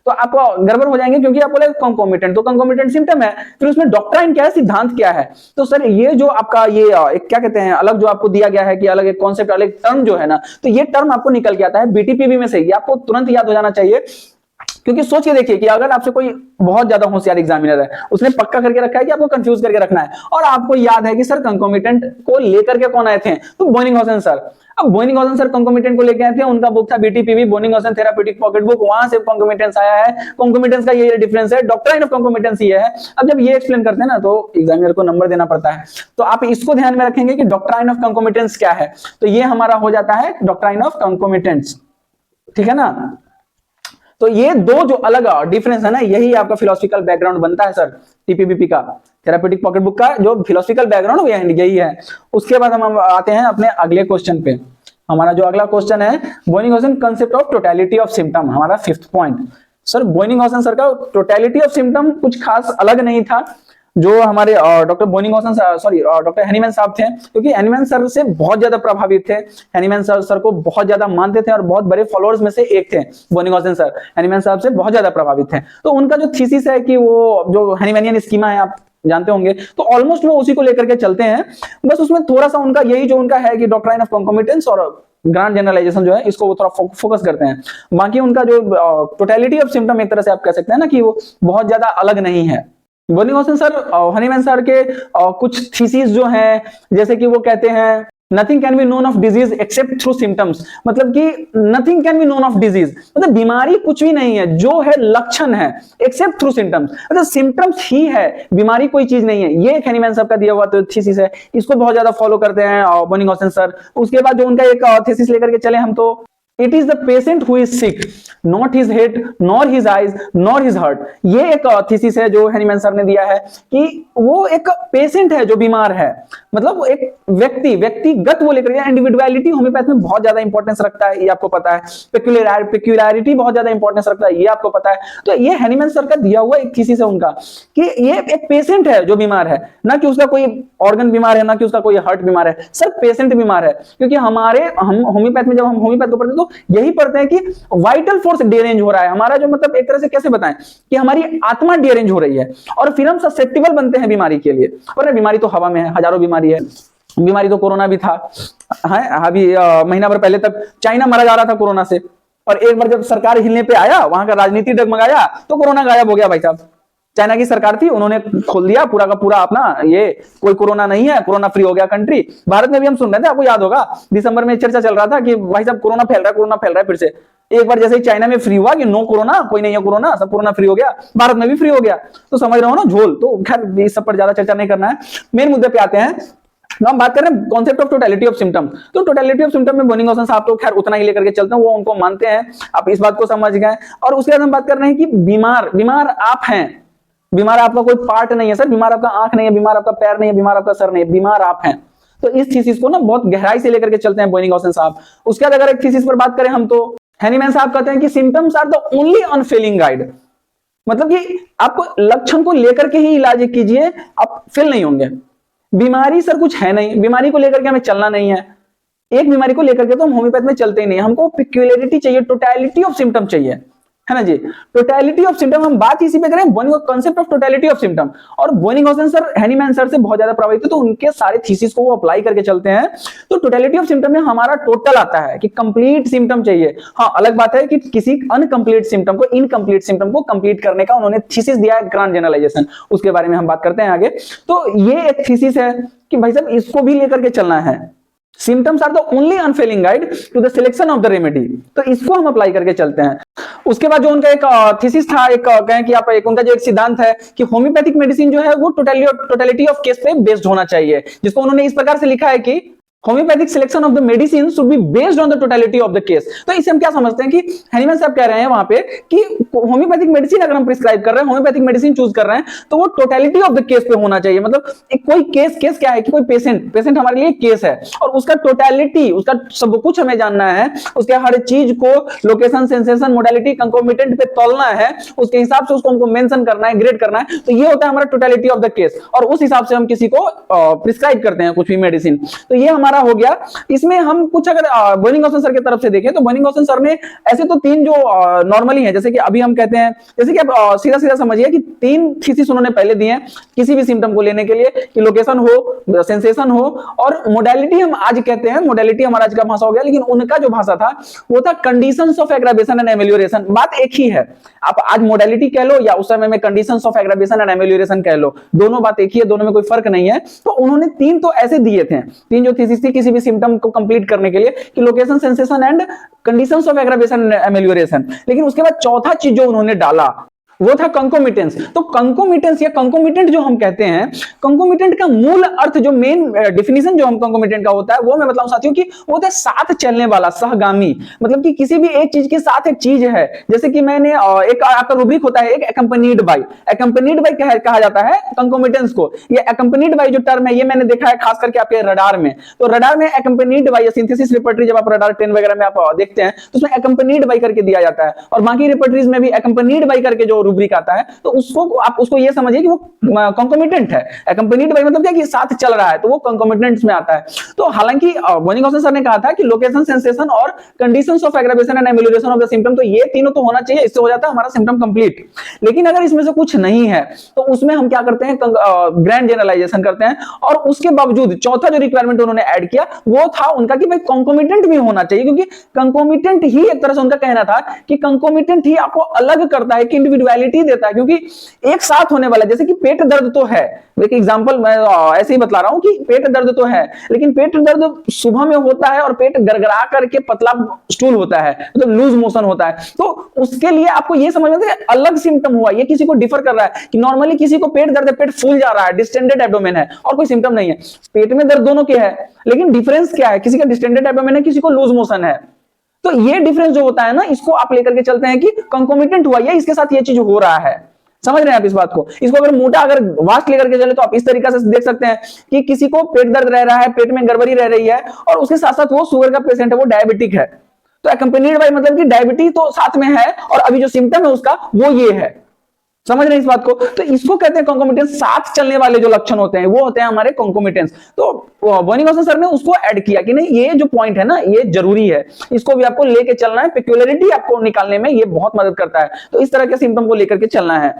तो आपको गड़बड़ हो जाएंगे क्योंकि आप बोले कंकोमिटेंट, तो कंकोमिटेंट सिम्टम है, फिर उसमें डॉक्ट्राइन क्या है, सिद्धांत क्या है। तो सर ये जो आपका ये एक क्या कहते हैं अलग जो आपको दिया गया है कि अलग एक कॉन्सेप्ट, अलग टर्म जो है ना, तो ये टर्म आपको निकल के आता है बीटीपीवी में से, ये आपको तुरंत याद हो जाना चाहिए। क्योंकि सोच के देखिए कि अगर आपसे कोई बहुत ज्यादा होशियार एग्जामिनर है, उसने पक्का करके रखा है कि आपको कंफ्यूज करके रखना है, और आपको याद है कि सर कंकोमिटेंट को लेकर के कौन आए थे, तो बोनिंगहॉसन सर। अब बोनिंगहॉसन सर कंकोमिटेंट को लेकर आए थे, उनका बुक था बीटीपीवी, बोनिंगहॉसन थेराप्यूटिक पॉकेट बुक, वहां से कंकोमिटेंस आया है। कंकोमिटेंस का ये डिफरेंस है, डॉक्ट्राइन ऑफ कंकोमिटेंस ये है। अब जब ये एक्सप्लेन करते हैं ना तो एग्जामिनर को नंबर देना पड़ता है, तो आप इसको ध्यान में रखेंगे कि डॉक्ट्राइन ऑफ कंकोमिटेंस क्या है, तो ये हमारा हो जाता है डॉक्ट्राइन ऑफ कंकोमिटेंस, ठीक है ना। तो ये दो जो अलग डिफरेंस है ना, यही आपका फिलोसफिकल बैकग्राउंड बनता है सर टीपीबीपी का, थेराप्यूटिक पॉकेट बुक का जो फिलोसफिकल बैकग्राउंड यही है। उसके बाद हम आते हैं अपने अगले क्वेश्चन पे। हमारा जो अगला क्वेश्चन है Boenninghausen concept of totality of symptom, हमारा 5th पॉइंट। सर बोनिंगहॉसन सर का टोटलिटी ऑफ सिम्टम कुछ खास अलग नहीं था, जो हमारे डॉक्टर बोनिंगहॉसन डॉक्टर हैनीमैन साहब थे, क्योंकि हैनीमैन सर से बहुत ज्यादा प्रभावित थे। हैनीमैन सर को बहुत ज्यादा मानते थे और बहुत बड़े फॉलोअर्स में से एक थे बोनिंगहॉसन सर, हैनीमैन साहब से बहुत ज्यादा प्रभावित थे। तो उनका जो थीसिस है कि वो जो हैनीमैनियन स्कीमा है आप जानते होंगे, तो ऑलमोस्ट वो उसी को लेकर के चलते हैं। बस उसमें थोड़ा सा उनका यही जो उनका है कि डॉक्ट्राइन ऑफ कंकोमिटेंस और ग्रांड जनरलाइजेशन जो है इसको वो थोड़ा फोकस करते हैं। बाकी उनका जो टोटलिटी ऑफ सिम्टम एक तरह से आप कह सकते हैं ना कि वो बहुत ज्यादा अलग नहीं है। बोनिंगहॉसन सर हैनीमैन सर के कुछ थीसिस जो हैं, जैसे कि वो कहते हैं nothing can be known of disease accept through symptoms, मतलब कि nothing can be known of disease, मतलब बीमारी कुछ भी नहीं है, जो है लक्षण है, एक्सेप्ट थ्रू सिम्टम्स, मतलब सिम्टम्स ही है, बीमारी कोई चीज नहीं है। ये हैनीमैन साहब का दिया हुआ तो थीसिस है, इसको बहुत ज्यादा फॉलो करते हैं बोनिंगहॉसन सर। उसके बाद जो उनका एक थीसिस लेकर के चले हम, तो It is the patient who is sick, not his head, nor his eyes, nor his heart। ये एक थीसिस है जो हैनीमैन सर ने दिया है कि वो एक पेशेंट है जो बीमार है, मतलब वो एक व्यक्तिगत वो लेकर, इंडिविजुअलिटी होम्योपैथ में बहुत ज्यादा इंपॉर्टेंस रखता है, ये आपको पता है। पेक्यूलरिटी बहुत ज्यादा इंपॉर्टेंस रखता है, ये आपको पता है। तो ये हैनीमैन सर का दिया हुआ एक थीसिस है उनका कि ये एक पेशेंट है जो बीमार है, ना कि उसका कोई ऑर्गन बीमार है, ना कि उसका कोई हार्ट बीमार है, सर पेशेंट बीमार है। क्योंकि हमारे हम होम्योपैथ में जब हम होम्योपैथ को पढ़ते हैं तो यही पढ़ते हैं कि वाइटल फोर्स डिअरेंज हो रहा है हमारा, जो मतलब एक तरह से कैसे बताएं कि हमारी आत्मा डिअरेंज हो रही है, और फिर हम ससेप्टेबल बनते हैं बीमारी के लिए। और बीमारी तो हवा में है, हजारों बीमारी है, बीमारी तो कोरोना भी था है, अभी महीना भर पहले तक चाइना मारा जा रहा था कोरोना से, और एक बार जब सरकार हिलने पे आया, वहां का राजनीति डगमगाया, तो कोरोना गायब हो गया भाई साहब। चाइना की सरकार थी, उन्होंने खोल दिया पूरा का पूरा अपना, ये कोई कोरोना नहीं है, कोरोना फ्री हो गया कंट्री। भारत में भी हम सुन रहे थे, आपको याद होगा दिसंबर में चर्चा चल रहा था कि भाई साहब कोरोना फैल रहा है फिर से। एक बार जैसे ही चाइना में फ्री हुआ कि नो कोरोना, कोई नहीं है कोरोना, सब कोरोना फ्री हो गया, भारत में भी फ्री हो गया। तो समझ रहे हो ना झोल। तो खैर इस सब पर ज्यादा चर्चा नहीं करना है, मेन मुद्दे पे आते हैं। हम बात कर रहे हैं concept of totality of symptom. तो टोटलिटी ऑफ सिम्टम में बोनिंगहॉसन साहब तो खैर उतना ही लेकर के चलते हैं, वो उनको मानते हैं, आप इस बात को समझ गए। और उसके बाद हम बात कर रहे हैं कि बीमार आप हैं, बीमार आपका कोई पार्ट नहीं है सर, बीमार आपका आंख नहीं है, बीमार आपका पैर नहीं है, बीमार आपका सर नहीं है, बीमार आप हैं। तो इस थीसिस को ना बहुत गहराई से लेकर के चलते हैं बोनिंगहॉसन साहब। उसके बाद अगर एक थीसिस पर बात करें हम, तो हैनीमैन साहब कहते हैं कि symptoms are the only unfailing guide, मतलब कि आपको लक्षण को लेकर के ही इलाज कीजिए, आप फेल नहीं होंगे। बीमारी सर कुछ है नहीं, बीमारी को लेकर के हमें चलना नहीं है, एक बीमारी को लेकर के तो हम होम्योपैथ में चलते ही नहीं, हमको पेक्यूलरिटी चाहिए, टोटलिटी ऑफ सिम्टम चाहिए, है ना जी। टोटलिटी ऑफ सिम्टम हम बात इसी पे करें, concept of totality of symptom. और बोनिंगहॉसन सर हैनीमैन सर से बहुत ज्यादा प्रभावित है, तो उनके सारे थीसिस को वो अप्लाई करके चलते हैं। तो टोटलिटी ऑफ सिम्टम में हमारा टोटल आता है कि कंप्लीट सिम्टम चाहिए। हाँ, अलग बात है कि किसी अनकंप्लीट सिम्टम को, इनकंप्लीट सिम्टम को कंप्लीट करने का उन्होंने थीसिस दिया है, ग्रांड जनरलाइजेशन, उसके बारे में हम बात करते हैं आगे। तो ये एक थीसिस है कि भाई साहब इसको भी लेकर के चलना है। Symptoms are the only unfailing guide to the selection of the remedy. तो इसको हम अप्लाई करके चलते हैं। उसके बाद जो उनका एक थीसिस था, एक कहें कि आप एक उनका जो एक सिद्धांत है कि होम्योपैथिक मेडिसिन जो है वो टोटलिटी ऑफ केस पे बेस्ड होना चाहिए, जिसको उन्होंने इस प्रकार से लिखा है कि homeopathic selection of the medicine should be based on the totality of the case. तो इसे हम क्या समझते हैं कि हैनीमैन साहब कह रहे हैं वहां पे कि होम्योपैथिक मेडिसिन अगर हम प्रिस्क्राइब कर रहे हैं, होम्योपैथिक मेडिसिन चूज कर रहे हैं, तो वो टोटलिटी ऑफ द केस पे होना चाहिए। मतलब एक कोई केस क्या है कि कोई पेशेंट हमारे लिए केस है और उसका टोटलिटी, उसका सब कुछ हमें जानना है, उसके हर चीज को लोकेशन, सेंसेशन, मोडालिटी, कंकोमिटेंट पे तोलना है, उसके हिसाब से उसको हमको मेंशन करना है, ग्रेड करना है। तो ये होता है हमारा टोटलिटी ऑफ द केस और उस हिसाब से हम किसी को प्रिस्क्राइब करते हैं कुछ भी मेडिसिन। तो ये हो गया। इसमें हम कुछ अगर बोनिंगहॉसन सर की तरफ से देखें तो बोनिंगहॉसन सर ने ऐसे तो 3 जो नॉर्मली है, जैसे कि अभी हम कहते हैं, जैसे कि आप सीधा समझिए कि 3 थीसिस उन्होंने पहले दिए हैं किसी भी सिम्टम को लेने के लिए कि लोकेशन हो, सेंसेशन हो और मोडालिटी। हम आज कहते हैं मोडालिटी, हमारा आज का भाषा हो गया, लेकिन उनका जो भाषा था वो था कंडीशंस ऑफ एग्रावेशन एंड एमेलियोरेशन। बात एक ही है, आप आज मोडालिटी कह लो या उस समय में कंडीशंस ऑफ एग्रावेशन एंड एमेलियोरेशन कह लो, दोनों बात एक ही है, दोनों में कोई फर्क नहीं है। तो उन्होंने 3 तो ऐसे दिए थे, 3 जो थीसिस थी किसी भी सिम्टम को कंप्लीट करने के लिए कि location, sensation and conditions of aggravation and एमेलियोरेशन। लेकिन उसके बाद चौथा चीज जो उन्होंने डाला वो था कंकोमिटेंस। तो कंकोमिटेंस या कंकोमिटेंट जो हम कहते हैं, कंकोमिटेंट का मूल अर्थ, जो मेन डिफिनीशन जो हम कंकोमिटेंट का होता है वो मैं बताऊं साथियों कि वो होता है साथ चलने वाला, सहगामी। मतलब कि किसी भी एक चीज के साथ एक चीज है, जैसे कि मैंने एक आपका रूब्रिक होता है एक एकम्पनीड बाय कहा जाता है कंकोमिटेंस को। ये एकम्पनीड बाय जो टर्म है ये मैंने देखा है खास करके आपके रडार में। तो रडार में एकम्पनीड बाय सिंथेसिस रिपर्टरी, जब आप रडार 10 वगैरह में आप देखते हैं तो उसमें एकम्पनीड बाय करके दिया जाता है और बाकी रिपर्टरीज में भी एकम्पनीड बाय करके जो रूब्रिक आता है तो उसको आप उसको ये समझिए कि वो कंकोमिटेंट है। एकम्पनीड बाय मतलब क्या कि साथ चल रहा है, तो वो कंकोमिटेंट्स में आता है। तो हालांकि बोनिंगहॉसन सर ने कहा था कि लोकेशन, सेंसेशन और conditions of aggravation and एमेलियोरेशन of the symptom, तो ये तीनों तो होना चाहिए, इससे हो जाता है हमारा सिम्टम कंप्लीट। लेकिन अगर इसमें से कुछ नहीं है तो उसमें हम क्या करते हैं, ग्रैंड जनरलाइजेशन करते हैं और उसके बावजूद चौथा जो रिक्वायरमेंट उन्होंने ऐड किया वो था उनका कि भाई कंकोमिटेंट भी होना चाहिए, क्योंकि कंकोमिटेंट ही एक तरह से उनका कहना था कि कंकोमिटेंट ही आपको अलग करता है, कि इंडिविजुअलिटी देता है। क्योंकि एक साथ होने वाला, जैसे कि पेट दर्द तो है, एक एग्जांपल मैं ऐसे ही बतला रहा हूं कि पेट दर्द तो है, लेकिन पेट दर्द सुबह में होता है और पेट गड़गड़ा करके पतला स्टूल होता है, मतलब लूज मोशन होता है। तो उसके लिए आपको यह समझना है अलग सिम्टम हुआ, ये किसी को डिफर कर रहा है कि नॉर्मली किसी को पेट दर्द है, पेट फूल जा रहा है, डिस्टेंडेड एब्डोमेन है और कोई सिम्टम नहीं है। पेट में दर्द दोनों के है, लेकिन डिफरेंस क्या है, किसी का डिस्टेंडेड एब्डोमेन है, किसी को लूज मोशन है। तो ये डिफरेंस जो होता है ना, इसको आप लेकर के चलते हैं कि कंकोमिटेंट हुआ, ये इसके साथ ये चीज हो रहा है। समझ रहे हैं आप इस बात को? इसको अगर मोटा, अगर वास्ट लेकर के चले तो आप इस तरीके से देख सकते हैं कि किसी को पेट दर्द रह रहा है, पेट में गड़बड़ी रह रही है और उसके साथ साथ वो शुगर का पेशेंट है, वो डायबिटिक है। तो एक्कम्पनीड बाय मतलब कि डायबिटीज तो साथ में है और अभी जो सिम्टम है उसका वो ये है। समझ रहे हैं इस बात को? तो इसको कहते हैं कंकोमिटेंस। साथ चलने वाले जो लक्षण होते हैं वो होते हैं हमारे कंकोमिटेंस। तो बोनिंगहॉसन सर ने उसको ऐड किया कि नहीं, ये जो पॉइंट है ना ये जरूरी है, इसको भी आपको लेके चलना है, पेक्युलरिटी आपको निकालने में ये बहुत मदद करता है। तो इस तरह के सिम्टम को लेकर के चलना है।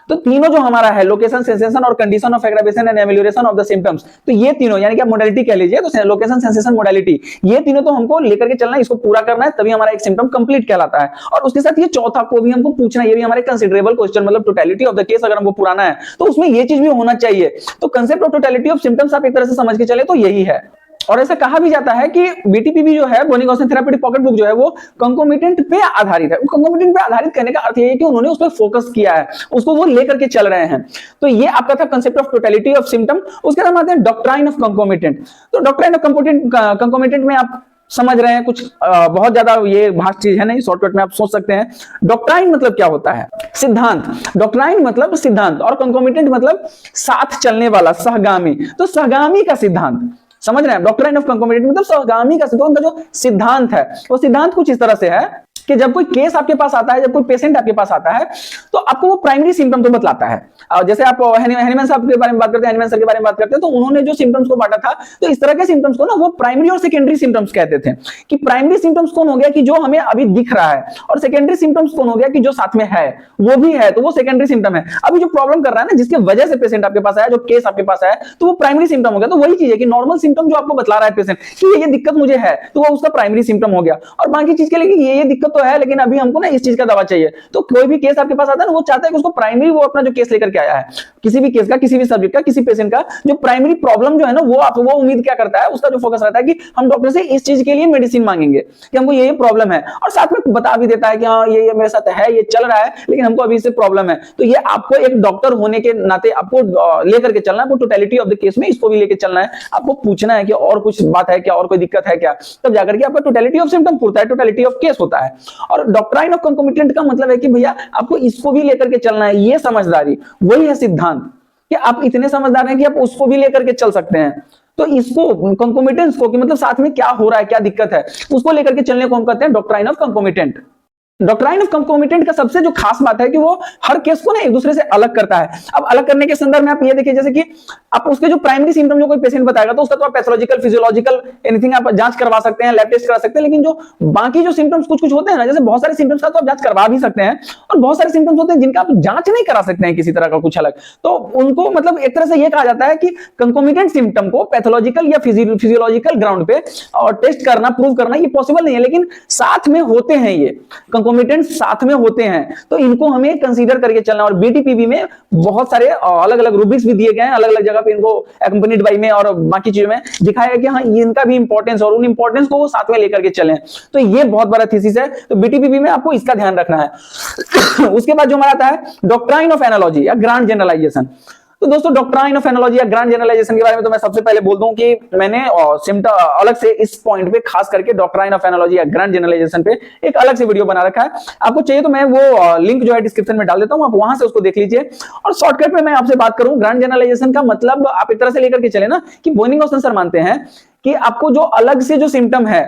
तो तीनों जो हमारा है, लोकेशन, सेंसेशन और condition of aggravation and एमेलियोरेशन of the symptoms, तो ये तीनों यानी कि आप मोडालिटी कह लीजिए, तो लोकेशन, सेंसेशन, मोडालिटी, ये तीनों तो हमको लेकर के चलना है, इसको पूरा करना है, तभी हमारा एक सिम्टम कंप्लीट कहलाता है। और उसके साथ ये चौथा को भी हमको पूछना है, ये भी हमारे कंसिडरेबल क्वेश्चन, मतलब टोटलिटी ऑफ द केस अगर हमको पुराना है तो उसमें ये चीज भी होना चाहिए। तो concept of totality of symptoms आप एक तरह से समझ के चले तो यही है। और ऐसा कहा भी जाता है कि बीटीपीवी जो है, बोनिंगहॉसन थेराप्यूटिक पॉकेट बुक जो है, वो कंकोमिटेंट पे आधारित है। कंकोमिटेंट पे आधारित कहने का अर्थ ये है कि उन्होंने उस पर फोकस किया है, उसको वो लेकर के चल रहे हैं। तो ये आपका था concept of totality of symptom. उसके बाद आते हैं डॉक्ट्राइन ऑफ कंकोमिटेंट। तो डॉक्ट्राइन ऑफ कंकोमिटेंट में आप समझ रहे हैं कुछ बहुत ज्यादा ये भास्ट चीज है नहीं, शॉर्टकट में आप सोच सकते हैं। डॉक्ट्राइन मतलब क्या होता है? सिद्धांत। डॉक्ट्राइन मतलब सिद्धांत और कंकोमिटेंट मतलब साथ चलने वाला, सहगामी। तो सहगामी का सिद्धांत समझ रहे हैं? डॉक्ट्राइन ऑफ कंकोमिटेंट मतलब सहगामी का सिद्धांत, जो सिद्धांत है वो सिद्धांत कुछ इस तरह से है कि जब कोई केस आपके पास आता है, जब कोई पेशेंट आपके पास आता है, तो आपको वो प्राइमरी सिम्टम तो बतलाता है। जैसे आप हैनीमैन साहब के बारे में बात करते हैं, हैनीमैन सर के बारे में बात करते हैं, तो उन्होंने जो सिम्टम्स को बांटा था, तो इस तरह के सिम्टम्स को ना वो प्राइमरी और सेकेंडरी सिम्टम्स कहते थे। कि प्राइमरी सिम्टम्स कौन हो गया कि जो हमें अभी दिख रहा है, और सेकेंडरी सिम्टम्स कौन हो गया कि जो साथ में है वो भी है, तो वो सेकेंडरी सिम्टम है। अभी जो प्रॉब्लम कर रहा है ना, जिसकी वजह से पेशेंट आपके पास आया, जो केस आपके पास आया, तो वो प्राइमरी सिम्टम हो गया। तो वही चीज है कि नॉर्मल सिम्टम जो आपको बतला रहा है पेशेंट कि ये दिक्कत मुझे है, तो वो उसका प्राइमरी सिम्टम हो गया। और बाकी चीज के लिए ये दिक्कत तो है लेकिन अभी हमको ना इस चीज का दवा चाहिए। तो कोई भी केस आपके पास आता है ना, वो चाहता है कि उसको प्राइमरी वो अपना जो केस लेकर के आया है, किसी भी केस का, किसी भी सब्जेक्ट का, किसी पेशेंट का जो प्राइमरी प्रॉब्लम जो है ना, वो उम्मीद क्या करता है, उसका जो फोकस रहता है कि हम डॉक्टर से इस चीज के लिए मेडिसिन मांगेंगे कि हमको ये प्रॉब्लम है, और साथ में बता भी देता है कि हाँ ये मेरे साथ है, ये चल रहा है, लेकिन हमको अभी इससे प्रॉब्लम है। तो ये आपको एक डॉक्टर होने के नाते आपको लेकर के चलना है, वो टोटलिटी ऑफ द केस में इसको भी लेकर चलना है। आपको पूछना है कि और कुछ बात है क्या, और कोई दिक्कत है क्या, तब जाकर के आपका टोटलिटी ऑफ सिम्टम पूछता है, टोटलिटी ऑफ केस होता है। और डॉक्ट्राइन ऑफ कंकोमिटेंट का मतलब है कि भैया आपको इसको भी लेकर के चलना है, ये समझदारी, वही है सिद्धांत कि आप इतने समझदार हैं कि आप उसको भी लेकर के चल सकते हैं। तो इसको कंकोमिटेंस को कि मतलब साथ में क्या हो रहा है, क्या दिक्कत है, उसको लेकर के चलने को हम कहते हैं डॉक्ट्राइन ऑफ कंकोमिटेंट। डॉक्ट्राइन ऑफ कंकोमिटेंट का सबसे जो खास बात है कि वो हर केस को ना एक दूसरे से अलग करता है। अब अलग करने के संदर्भ में आप ये देखिए, जैसे कि आप उसके जो प्राइमरी सिम्टम जो कोई पेशेंट बताएगा तो उसका तो आप पैथोलॉजिकल, फिजियोलॉजिकल एनीथिंग आप जांच करवा सकते हैं, लैब टेस्ट करा सकते हैं, लेकिन जो बाकी जो सिम्टम्स कुछ होते हैं ना, जैसे बहुत सारे सिम्टम्स का तो आप जांच करवा भी सकते हैं, और बहुत सारे सिम्टम्स होते हैं जिनका आप जांच नहीं करा सकते हैं किसी तरह का कुछ अलग। तो उनको मतलब एक तरह से ये कहा जाता है कि कंकोमिटेंट सिम्टम को पैथोलॉजिकल या फिजियोलॉजिकल ग्राउंड पे और टेस्ट करना, प्रूव करना ये पॉसिबल नहीं है, लेकिन साथ में होते हैं, ये कंकोमिटेंट साथ में होते हैं, तो इनको हमें कंसीडर करके चलना। और बीटीपीवी में बहुत सारे अलग अलग रूब्रिक्स भी दिए गए हैं, अलग अलग जगह पे इनको एक्कम्पनीड बाय में और बाकी चीजों में दिखाया है कि हाँ इनका भी इंपॉर्टेंस, और उन इंपॉर्टेंस को वो साथ में लेकर के चलें। तो ये बहुत बड़ा थीसिस है, तो बीटीपीवी में आपको इसका ध्यान रखना है। उसके बाद जो हमारा आता है डॉक्ट्राइन ऑफ एनालॉजी या ग्रांड जनरलाइजेशन। तो दोस्तों डॉक्ट्राइन ऑफ एनालॉजी या ग्रांड जनरलाइजेशन के बारे में तो मैं सबसे पहले बोल दूं कि मैंने सिम्टम अलग से इस पॉइंट पे खास करके डॉक्ट्राइन ऑफ एनालॉजी या ग्रांड जनरलाइजेशन पे एक अलग से वीडियो बना रखा है। आपको चाहिए तो मैं वो लिंक जो है डिस्क्रिप्शन में डाल देता हूं, आप वहां से उसको देख लीजिए। और शॉर्टकट में मैं आपसे बात करूं, ग्रांड जनरलाइजेशन का मतलब आप एक तरह से लेकर के चले ना कि बोनिंगहॉसन सर मानते हैं कि आपको जो अलग से जो सिम्टम है,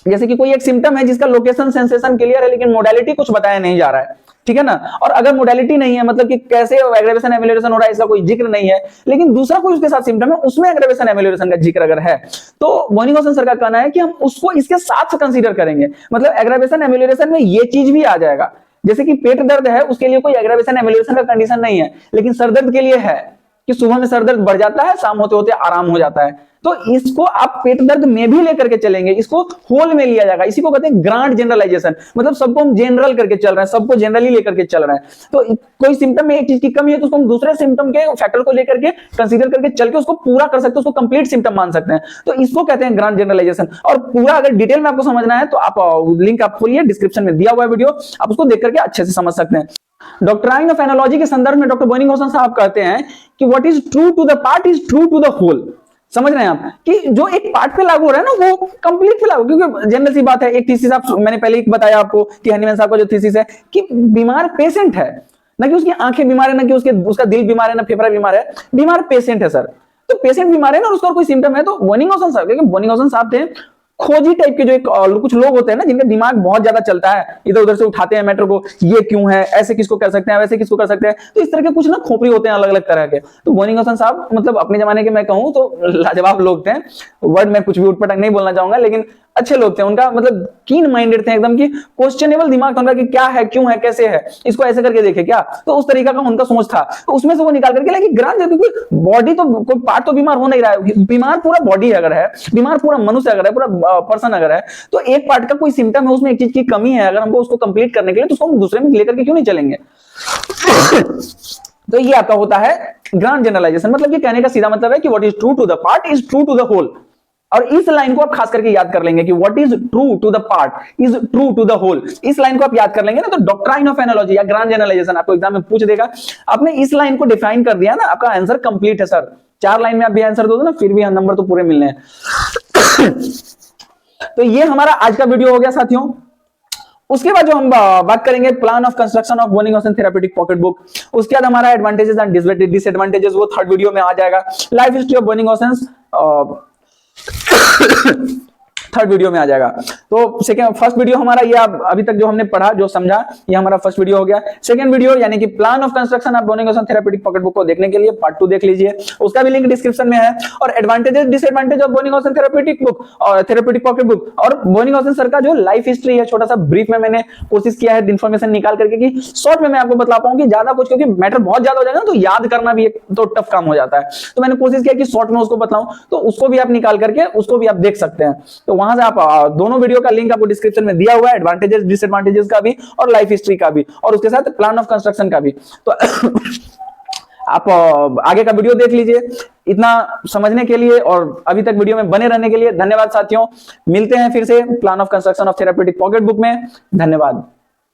जैसे कि कोई एक सिम्टम है जिसका लोकेशन सेंसेशन क्लियर है लेकिन मोडालिटी कुछ बताया नहीं जा रहा है, ठीक है ना, और अगर मोडालिटी नहीं है मतलब कि कैसे एग्रेवेशन एमेलियोरेशन हो रहा है इसका कोई जिक्र नहीं है, लेकिन दूसरा कोई उसके साथ सिम्टम है उसमें एग्रेवेशन एमेलियोरेशन का जिक्र अगर है, तो बोनिंगहॉसन सर का कहना है कि हम उसको इसके साथ कंसीडर करेंगे। मतलब एग्रेवेशन एमेलियोरेशन में ये चीज भी आ जाएगा, जैसे कि पेट दर्द है उसके लिए कोई एग्रेवेशन एमेलियोरेशन का कंडीशन नहीं है, लेकिन सर दर्द के लिए है कि सुबह में सर दर्द बढ़ जाता है, शाम होते होते आराम हो जाता है। तो इसको आप पेट दर्द में भी लेकर के चलेंगे, इसको होल में लिया जाएगा, इसी को कहते हैं ग्रांड जनरलाइजेशन। मतलब सबको हम जनरल करके चल रहे हैं, सबको जनरली लेकर के चल रहे हैं। तो कोई सिम्टम में एक चीज की कमी है तो उसको हम दूसरे सिम्टम के फैक्टर को लेकर के कंसीडर करके चल के उसको पूरा कर सकते हैं, उसको कंप्लीट सिम्टम मान सकते हैं। तो इसको कहते हैं ग्रांड जनरलाइजेशन। और पूरा अगर डिटेल में आपको समझना है तो आप लिंक आप खोलिए, डिस्क्रिप्शन में दिया हुआ वीडियो, आप उसको देख करके अच्छे से समझ सकते हैं। डॉक्ट्राइन ऑफ एनालॉजी के संदर्भ में डॉक्टर बोनिंगहॉसन साहब कहते हैं कि what is true to the part is true to the whole. समझ रहे हैं आप कि जो एक पार्ट पे लागू हो रहा है ना वो कंप्लीट पे लागू, क्योंकि जनरल सी बात है, एक थीसिस आप मैंने पहले ही बताया आपको कि हनीमैन साहब का जो थीसिस है कि बीमार पेशेंट है, ना कि उसकी आंखें बीमार है, ना कि उसका दिल बीमार है, ना फेफड़ा बीमार है, बीमार पेशेंट है सर। तो पेशेंट बीमार है ना और उसका कोई सिम्टम है, तो बोनिंगहॉसन साहब, क्योंकि बोनिंगहॉसन साहब थे खोजी टाइप के जो एक कुछ लोग होते हैं ना जिनका दिमाग बहुत ज्यादा चलता है, इधर उधर से उठाते हैं मैटर को, ये क्यों है, ऐसे किसको कर सकते हैं, वैसे किसको कर सकते हैं, तो इस तरह के कुछ ना खोपड़ी होते हैं अलग अलग तरह के। तो बोनिंगहॉसन साहब मतलब अपने जमाने के मैं कहूं तो लाजवाब लोग थे, वर्ड में कुछ भी उठपटांग नहीं बोलना चाहूंगा, लेकिन अच्छे लोग थे। उनका मतलब कीन माइंडेड थे एकदम, कि क्वेश्चनेबल दिमाग था उनका कि क्या है, क्यों है, कैसे है, इसको ऐसे करके देखे क्या, तो उस तरीका का उनका सोच था। तो उसमें से वो निकाल करके लगे ग्रांड, क्योंकि बॉडी तो कोई पार्ट तो बीमार हो नहीं रहा है, बीमार पूरा बॉडी अगर है, बीमार पूरा मनुष्य अगर है, पूरा पर्सन अगर है, तो एक पार्ट का कोई सिम्टम है, उसमें एक चीज की कमी है, अगर हमको उसको कंप्लीट करने के लिए तो उसको हम दूसरे में लेकर के क्यों नहीं चलेंगे। तो ये आपका होता है ग्रांड जनरलाइजेशन। मतलब कि कहने का सीधा मतलब है कि what is true to the part is true to the whole. और इस लाइन को आप खास करके याद कर लेंगे कि what is true to the part is true to the whole. इस लाइन को आप याद कर लेंगे ना, तो डॉक्ट्राइन ऑफ एनालॉजी या ग्रांड जनरलाइजेशन आपको एग्जाम में पूछ देगा। आपने इस लाइन को डिफाइन कर दिया ना, आपका आंसर कंप्लीट है सर। 4 लाइन में आप भी आंसर दो ना, फिर भी नंबर तो पूरे मिलने हैं। तो ये हमारा आज का वीडियो हो गया साथियों। उसके बाद जो हम बात करेंगे plan of construction of Boenninghausen therapeutic pocket book, उसके बाद हमारा एडवांटेजेस एंड डिसएडवांटेजेस वो थर्ड वीडियो में आ जाएगा। Life history of Boenninghausen third video में आ जाएगा। तो सेकंड फर्स्ट वीडियो हमारा ये अभी तक जो हमने पढ़ा, जो समझा, ये हमारा फर्स्ट वीडियो हो गया। सेकंड वीडियो यानी कि plan of construction of Boenninghausen therapeutic pocket book को देखने के लिए पार्ट 2 देख लीजिए, उसका भी लिंक डिस्क्रिप्शन में है। और advantages disadvantage of Boenninghausen therapeutic book और थेराप्यूटिक पॉकेट बुक और बोनिंगहॉसन सर का जो लाइफ हिस्ट्री है, छोटा सा ब्रीफ में मैंने कोशिश किया है इन्फॉर्मेशन निकाल करके कि शॉर्ट में मैं आपको बता पाऊं कि ज्यादा कुछ, क्योंकि मैटर बहुत ज्यादा हो जाएगा ना तो याद करना भी एक तो टफ काम हो जाता है। तो मैंने कोशिश किया कि शॉर्ट में उसको बताऊं, तो उसको भी आप निकाल करके उसको भी आप देख सकते हैं। तो वहां से आप दोनों वीडियो का लिंक आपको डिस्क्रिप्शन में दिया हुआ है, एडवांटेजेस डिसएडवांटेजेस का भी और लाइफ हिस्ट्री का भी, और उसके साथ प्लान ऑफ कंस्ट्रक्शन का भी। तो आप आगे का वीडियो देख लीजिए। इतना समझने के लिए और अभी तक वीडियो में बने रहने के लिए धन्यवाद साथियों। मिलते हैं फिर से plan of construction of therapeutic pocket book में। धन्यवाद।